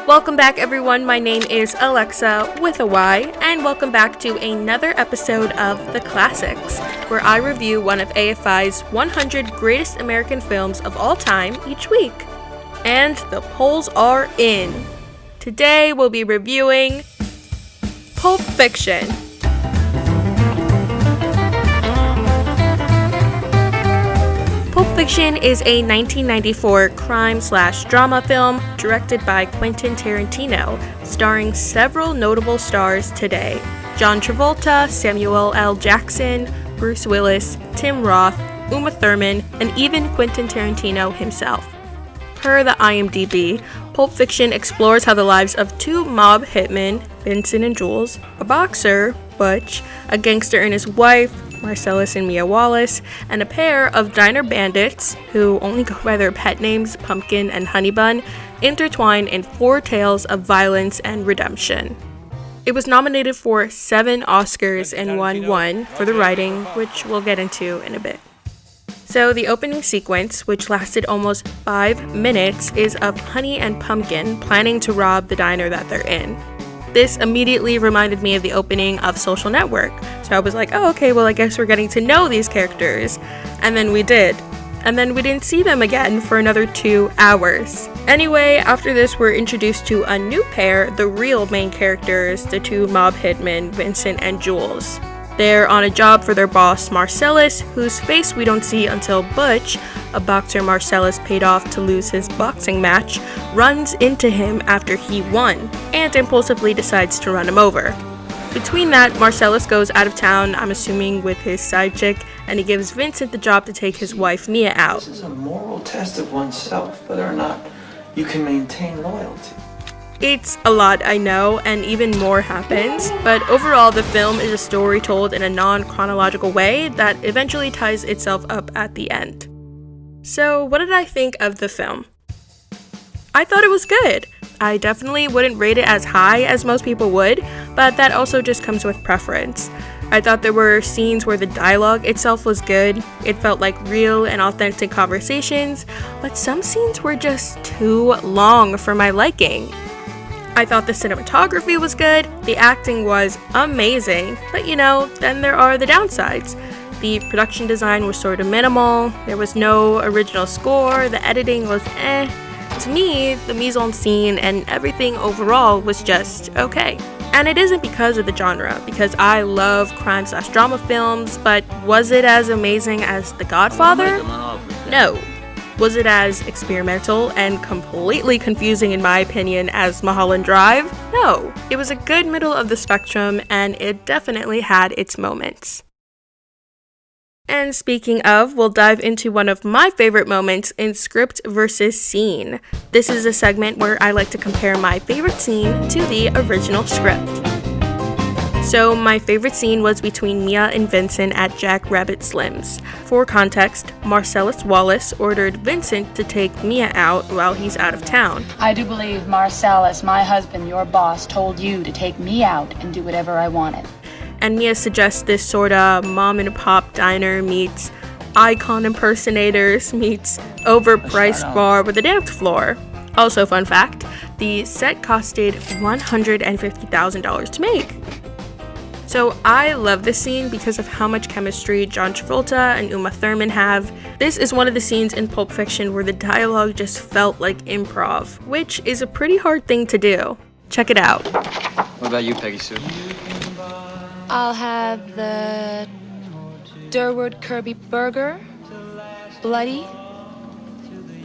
Welcome back, everyone. My name is Alyxa with a Y, and welcome back to another episode of The Classics, where I review one of AFI's 100 greatest American films of all time each week. And the polls are in. Today we'll be reviewing Pulp Fiction. Pulp Fiction is a 1994 crime/drama film directed by Quentin Tarantino, starring several notable stars today: John Travolta, Samuel L. Jackson, Bruce Willis, Tim Roth, Uma Thurman, and even Quentin Tarantino himself. Per the IMDb, Pulp Fiction explores how the lives of two mob hitmen, Vincent and Jules, a boxer, Butch, a gangster and his wife, Marcellus and Mia Wallace, and a pair of diner bandits, who only go by their pet names Pumpkin and Honeybun, intertwine in four tales of violence and redemption. It was nominated for 7 Oscars and won 1 for the writing, which we'll get into in a bit. So the opening sequence, which lasted almost 5 minutes, is of Honey and Pumpkin planning to rob the diner that they're in. This immediately reminded me of the opening of Social Network, so I was like, oh, okay, well, I guess we're getting to know these characters. And then we did. And then we didn't see them again for another 2 hours. Anyway, after this, we're introduced to a new pair, the real main characters, the two mob hitmen, Vincent and Jules. They're on a job for their boss, Marcellus, whose face we don't see until Butch, a boxer Marcellus paid off to lose his boxing match, runs into him after he won, and impulsively decides to run him over. Between that, Marcellus goes out of town, I'm assuming with his side chick, and he gives Vincent the job to take his wife Mia out. This is a moral test of oneself, whether or not you can maintain loyalty. It's a lot, I know, and even more happens, but overall the film is a story told in a non-chronological way that eventually ties itself up at the end. So, what did I think of the film? I thought it was good. I definitely wouldn't rate it as high as most people would, but that also just comes with preference. I thought there were scenes where the dialogue itself was good. It felt like real and authentic conversations, but some scenes were just too long for my liking. I thought the cinematography was good, the acting was amazing, but then there are the downsides. The production design was sort of minimal, there was no original score, the editing was To me, the mise-en-scene and everything overall was just okay. And it isn't because of the genre, because I love crime/drama films, but was it as amazing as The Godfather? No. Was it as experimental and completely confusing in my opinion as Mulholland Drive? No. It was a good middle of the spectrum, and it definitely had its moments. And speaking of, we'll dive into one of my favorite moments in script versus scene. This is a segment where I like to compare my favorite scene to the original script. So my favorite scene was between Mia and Vincent at Jack Rabbit Slim's. For context, Marcellus Wallace ordered Vincent to take Mia out while he's out of town. I do believe Marcellus, my husband, your boss, told you to take me out and do whatever I wanted. And Mia suggests this sorta mom and pop diner meets icon impersonators meets overpriced bar with a dance floor. Also, fun fact, the set costed $150,000 to make. So I love this scene because of how much chemistry John Travolta and Uma Thurman have. This is one of the scenes in Pulp Fiction where the dialogue just felt like improv, which is a pretty hard thing to do. Check it out. What about you, Peggy Sue? I'll have the Durward Kirby burger, bloody,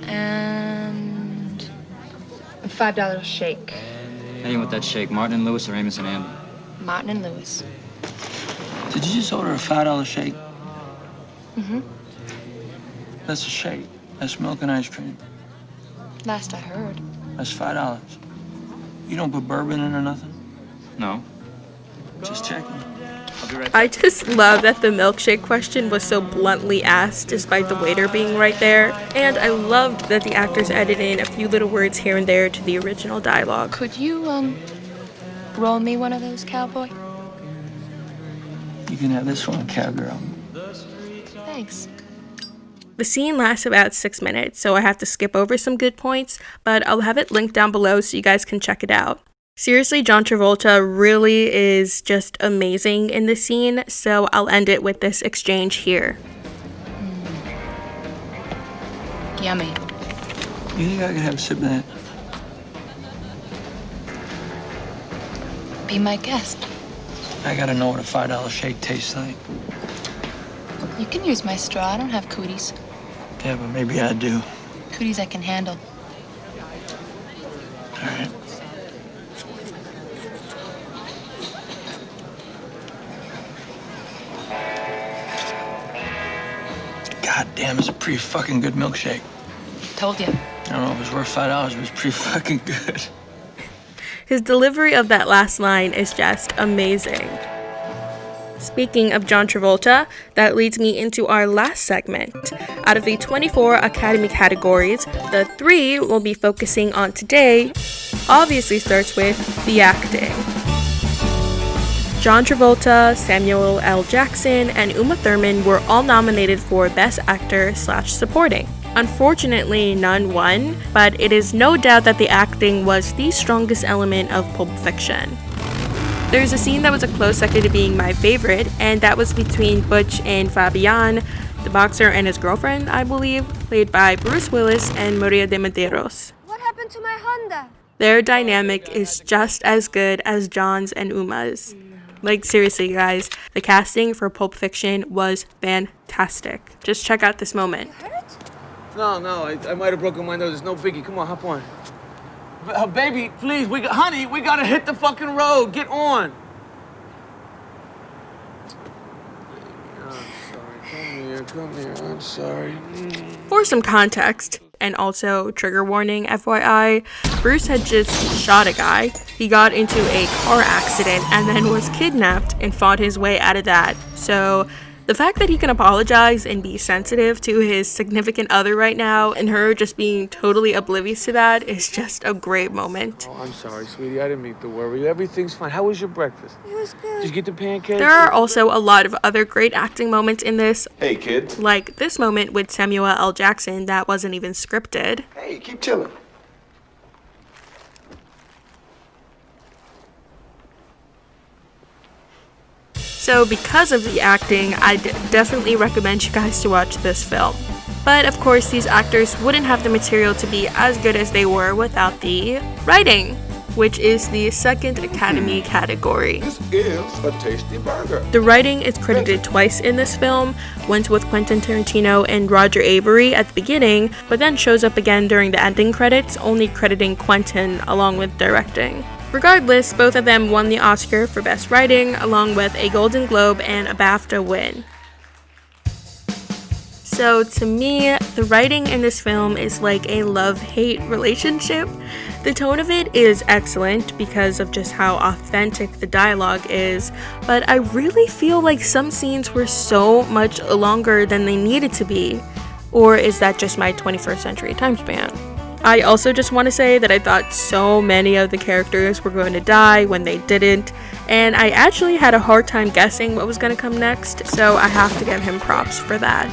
and a $5 shake. Hey, with that shake, Martin and Lewis or Amos and Andy? Martin and Lewis. Did you just order a $5 shake? Mm-hmm. That's a shake. That's milk and ice cream. Last I heard. That's $5. You don't put bourbon in or nothing? No. Just checking. I'll be right back. I just love that the milkshake question was so bluntly asked despite the waiter being right there, and I loved that the actors added in a few little words here and there to the original dialogue. Could you, roll me one of those, cowboy? You can have this one, cowgirl. Thanks. The scene lasts about 6 minutes, so I have to skip over some good points, but I'll have it linked down below so you guys can check it out. Seriously, John Travolta really is just amazing in this scene, so I'll end it with this exchange here. Yummy. You think I can have a sip of that? Be my guest. I gotta know what a $5 shake tastes like. You can use my straw. I don't have cooties. Yeah, but maybe I do. Cooties I can handle. All right. God damn, it's a pretty fucking good milkshake. Told you. I don't know if it's worth $5, but it's pretty fucking good. His delivery of that last line is just amazing. Speaking of John Travolta, that leads me into our last segment. Out of the 24 Academy categories, the 3 we'll be focusing on today obviously starts with the acting. John Travolta, Samuel L. Jackson, and Uma Thurman were all nominated for Best Actor/Supporting. Unfortunately, none won, but it is no doubt that the acting was the strongest element of Pulp Fiction. There's a scene that was a close second to being my favorite, and that was between Butch and Fabian, the boxer and his girlfriend, I believe, played by Bruce Willis and Maria de Medeiros. What happened to my Honda? Their dynamic is just as good as John's and Uma's. Like, seriously, guys, the casting for Pulp Fiction was fantastic. Just check out this moment. No, I might have broken my nose. It's no biggie. Come on, hop on. Baby, please, honey, we gotta hit the fucking road. Get on. I'm sorry. Come here. I'm sorry. For some context, and also trigger warning, FYI, Bruce had just shot a guy. He got into a car accident and then was kidnapped and fought his way out of that. So the fact that he can apologize and be sensitive to his significant other right now and her just being totally oblivious to that is just a great moment. Oh, I'm sorry, sweetie. I didn't mean to worry. Everything's fine. How was your breakfast? It was good. Did you get the pancakes? There are also a lot of other great acting moments in this. Hey, kid. Like this moment with Samuel L. Jackson that wasn't even scripted. Hey, keep chilling. So because of the acting, I'd definitely recommend you guys to watch this film. But of course, these actors wouldn't have the material to be as good as they were without the writing, which is the second Academy category. This is a tasty burger. The writing is credited twice in this film, once with Quentin Tarantino and Roger Avery at the beginning, but then shows up again during the ending credits, only crediting Quentin along with directing. Regardless, both of them won the Oscar for Best Writing, along with a Golden Globe and a BAFTA win. So to me, the writing in this film is like a love-hate relationship. The tone of it is excellent because of just how authentic the dialogue is, but I really feel like some scenes were so much longer than they needed to be. Or is that just my 21st century time span? I also just want to say that I thought so many of the characters were going to die when they didn't, and I actually had a hard time guessing what was going to come next, so I have to give him props for that.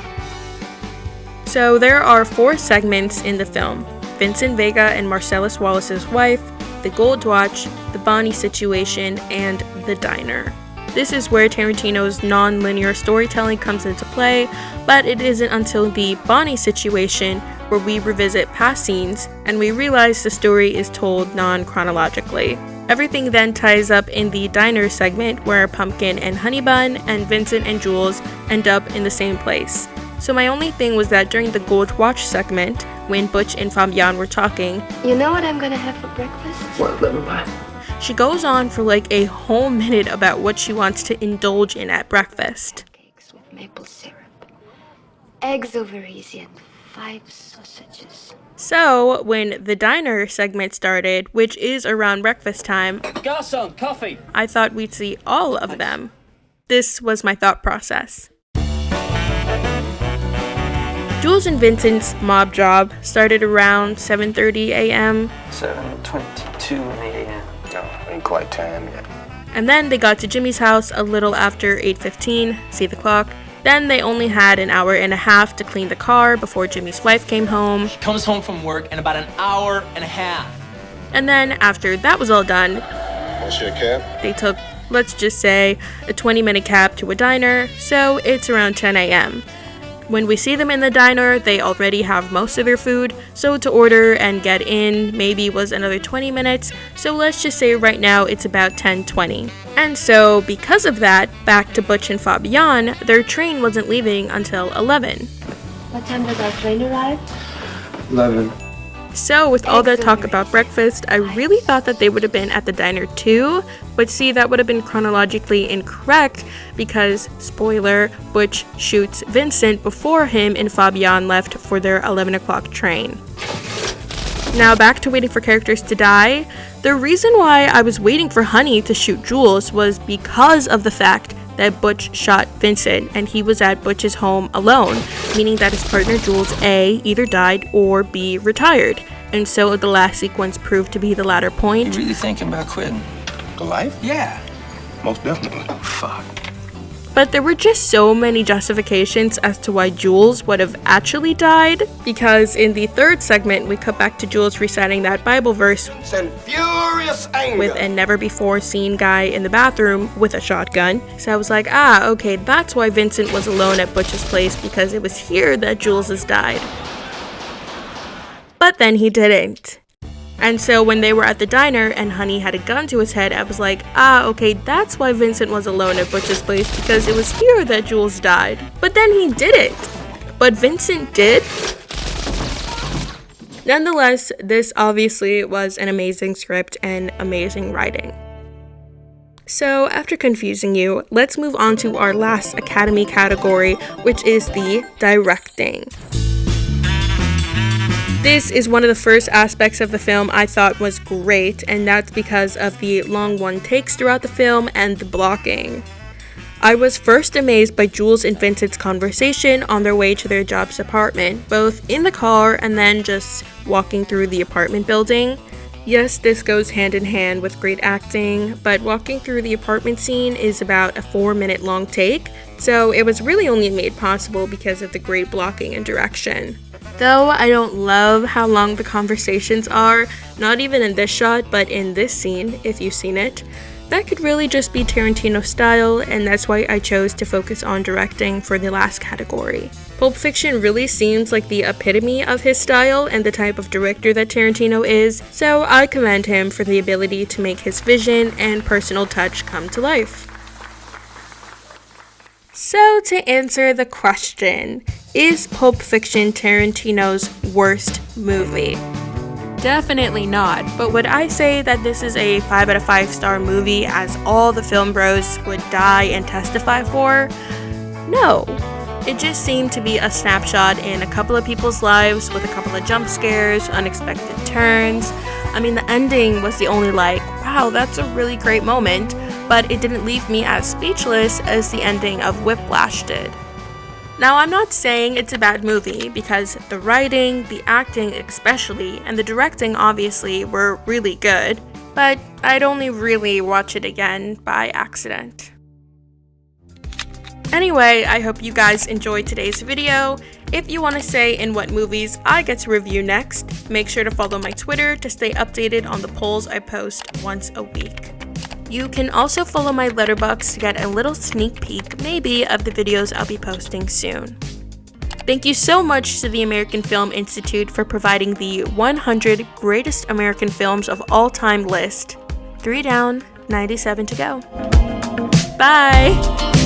So there are 4 segments in the film: Vincent Vega and Marcellus Wallace's wife, the Gold Watch, the Bonnie situation, and the diner. This is where Tarantino's non-linear storytelling comes into play, but it isn't until the Bonnie situation where we revisit past scenes and we realize the story is told non-chronologically. Everything then ties up in the diner segment where Pumpkin and Honey Bun and Vincent and Jules end up in the same place. So my only thing was that during the Gold Watch segment, when Butch and Fabian were talking, You know what I'm gonna have for breakfast? What, liver pie? she goes on for like a whole minute about what she wants to indulge in at breakfast. Cakes with maple syrup, eggs over easy, and 5 sausages. So when the diner segment started, which is around breakfast time, Garçon, coffee. I thought we'd see all of them. This was my thought process. Jules and Vincent's mob job started around 7:30 a.m. 7:22 in the a.m. No, ain't quite time yet. And then they got to Jimmy's house a little after 8:15, see the clock, Then they only had an hour and a half to clean the car before Jimmy's wife came home. Comes home from work in about an hour and a half. And then after that was all done, Want to see a cab? they took, let's just say, a 20-minute cab to a diner, so it's around 10 a.m. When we see them in the diner, they already have most of their food, so to order and get in maybe was another 20 minutes, so let's just say right now it's about 10:20. And so, because of that, back to Butch and Fabian, their train wasn't leaving until 11. What time does our train arrive? 11. So, with all that talk about breakfast, I really thought that they would have been at the diner too, but see, that would have been chronologically incorrect because, spoiler, Butch shoots Vincent before him and Fabian left for their 11 o'clock train. Now, back to waiting for characters to die. The reason why I was waiting for Honey to shoot Jules was because of the fact that Butch shot Vincent and he was at Butch's home alone, meaning that his partner Jules A either died or B retired. And so the last sequence proved to be the latter point. You really thinking about quitting? The life? Yeah. Most definitely. Fuck. But there were just so many justifications as to why Jules would have actually died, because in the third segment we cut back to Jules reciting that Bible verse Send furious anger. with a never before seen guy in the bathroom with a shotgun. So I was like, okay, that's why Vincent was alone at Butch's place, because it was here that Jules has died. But then he didn't. And so when they were at the diner and Honey had a gun to his head, I was like, okay, that's why Vincent was alone at Butch's place, because it was here that Jules died. But then he didn't. But Vincent did. Nonetheless, this obviously was an amazing script and amazing writing. So after confusing you, let's move on to our last Academy category, which is the directing. This is one of the first aspects of the film I thought was great, and that's because of the long one takes throughout the film and the blocking. I was first amazed by Jules and Vincent's conversation on their way to their job's apartment, both in the car and then just walking through the apartment building. Yes, this goes hand in hand with great acting, but walking through the apartment scene is about a 4-minute long take, so it was really only made possible because of the great blocking and direction. Though I don't love how long the conversations are, not even in this shot, but in this scene, if you've seen it, that could really just be Tarantino style, and that's why I chose to focus on directing for the last category. Pulp Fiction really seems like the epitome of his style and the type of director that Tarantino is, so I commend him for the ability to make his vision and personal touch come to life. So to answer the question, is Pulp Fiction Tarantino's worst movie? Definitely not, but would I say that this is a 5 out of 5 star movie as all the film bros would die and testify for? No. It just seemed to be a snapshot in a couple of people's lives with a couple of jump scares, unexpected turns. I mean, the ending was the only wow, that's a really great moment, but it didn't leave me as speechless as the ending of Whiplash did. Now, I'm not saying it's a bad movie, because the writing, the acting especially, and the directing obviously were really good, but I'd only really watch it again by accident. Anyway, I hope you guys enjoyed today's video. If you want to say in what movies I get to review next, make sure to follow my Twitter to stay updated on the polls I post once a week. You can also follow my Letterboxd to get a little sneak peek, maybe, of the videos I'll be posting soon. Thank you so much to the American Film Institute for providing the 100 Greatest American Films of All Time list. 3 down, 97 to go. Bye!